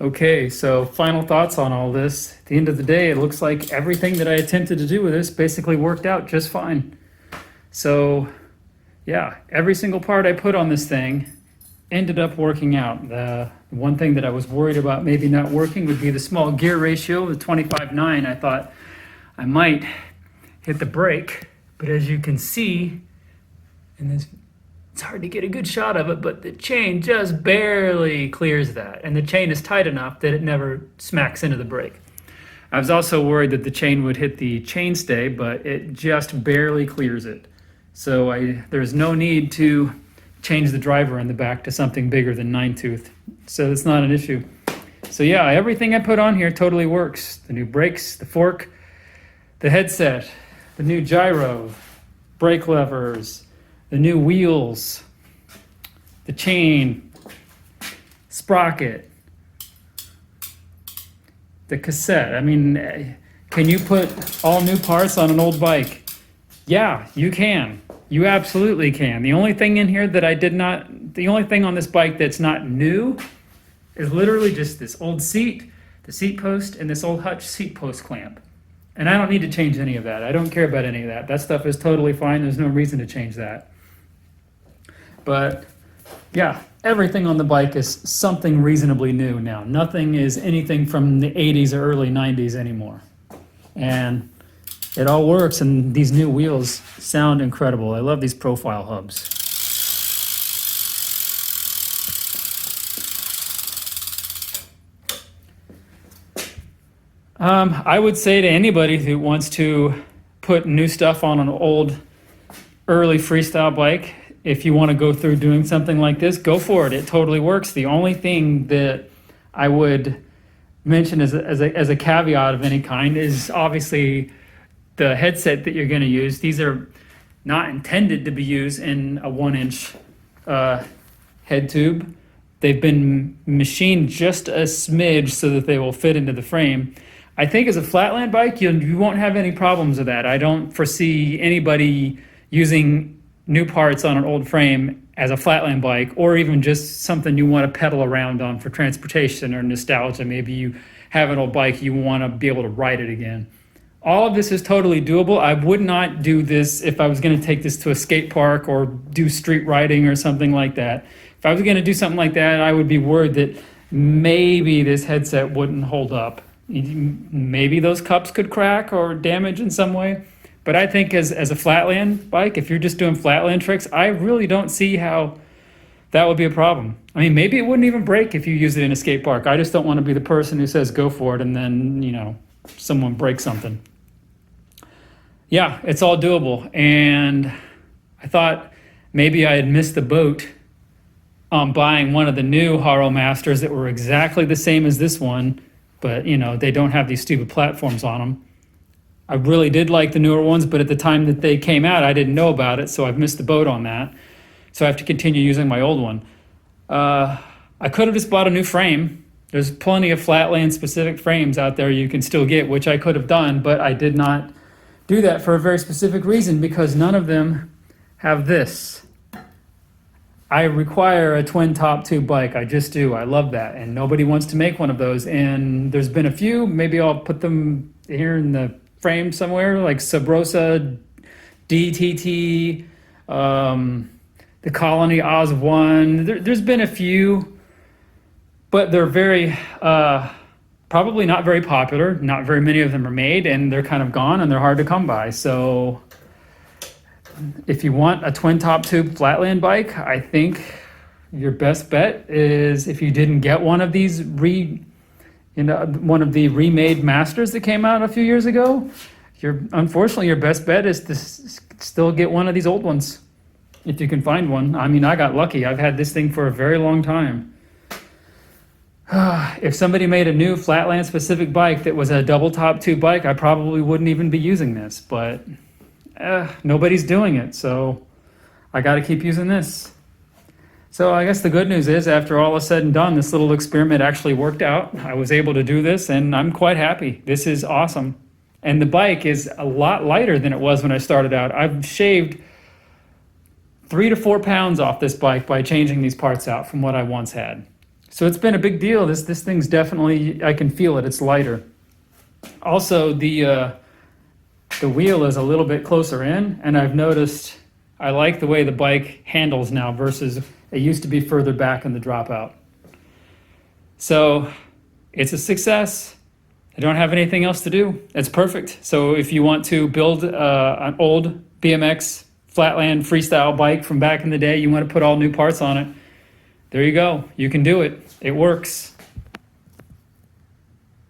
Okay, so final thoughts on all this. At the end of the day, it looks like everything that I attempted to do with this basically worked out just fine. So yeah, every single part I put on this thing ended up working out. The one thing that I was worried about maybe not working would be the small gear ratio, the 25/9. I thought I might hit the brake, but as you can see, in this, it's hard to get a good shot of it, but the chain just barely clears that. And the chain is tight enough that it never smacks into the brake. I was also worried that the chain would hit the chainstay, but it just barely clears it. So there's no need to change the driver in the back to something bigger than 9-tooth. So it's not an issue. So yeah, everything I put on here totally works. The new brakes, the fork, the headset, the new gyro, brake levers, the new wheels, the chain, sprocket, the cassette. I mean, can you put all new parts on an old bike? Yeah, you can. You absolutely can. The only thing in here that the only thing on this bike that's not new is literally just this old seat, the seat post, and this old hutch seat post clamp. And I don't need to change any of that. I don't care about any of that. That stuff is totally fine. There's no reason to change that. But yeah, everything on the bike is something reasonably new now. Nothing is anything from the 80s or early 90s anymore. And it all works, and these new wheels sound incredible. I love these profile hubs. I would say to anybody who wants to put new stuff on an old, early freestyle bike, if you want to go through doing something like this, go for it. It totally works. The only thing that I would mention as a caveat of any kind is obviously the headset that you're going to use. These are not intended to be used in a 1-inch head tube. They've been machined just a smidge so that they will fit into the frame. I think as a flatland bike, you won't have any problems with that. I don't foresee anybody using new parts on an old frame as a flatland bike, or even just something you want to pedal around on for transportation or nostalgia. Maybe you have an old bike, you want to be able to ride it again. All of this is totally doable. I would not do this if I was going to take this to a skate park or do street riding or something like that. If I was going to do something like that, I would be worried that maybe this headset wouldn't hold up. Maybe those cups could crack or damage in some way. But I think as a flatland bike, if you're just doing flatland tricks, I really don't see how that would be a problem. I mean, maybe it wouldn't even break if you use it in a skate park. I just don't want to be the person who says go for it and then, someone breaks something. Yeah, it's all doable. And I thought maybe I had missed the boat on buying one of the new Haro Masters that were exactly the same as this one, but they don't have these stupid platforms on them. I really did like the newer ones, but at the time that they came out, I didn't know about it, so I've missed the boat on that. So I have to continue using my old one. I could have just bought a new frame. There's plenty of flatland specific frames out there you can still get, which I could have done, but I did not do that for a very specific reason, because none of them have this. I require a twin top tube bike. I just do. I love that. And nobody wants to make one of those. And there's been a few. Maybe I'll put them here in the frame somewhere, like Sabrosa, DTT, the Colony Oz 1. There's been a few, but they're very, probably not very popular. Not very many of them are made, and they're kind of gone, and they're hard to come by. So if you want a twin top tube flatland bike, I think your best bet is, if you didn't get one of these one of the remade Masters that came out a few years ago, unfortunately your best bet is to still get one of these old ones, if you can find one. I mean, I got lucky. I've had this thing for a very long time. If somebody made a new flatland specific bike that was a double top tube bike, I probably wouldn't even be using this, but nobody's doing it, so I got to keep using this. So I guess the good news is, after all is said and done, this little experiment actually worked out. I was able to do this, and I'm quite happy. This is awesome. And the bike is a lot lighter than it was when I started out. I've shaved 3 to 4 pounds off this bike by changing these parts out from what I once had. So it's been a big deal. This thing's definitely, I can feel it. It's lighter. Also, the wheel is a little bit closer in, and I've noticed I like the way the bike handles now versus it used to be further back in the dropout. So it's a success. I don't have anything else to do. It's perfect. So if you want to build an old BMX flatland freestyle bike from back in the day, you want to put all new parts on it, there you go. You can do it. It works.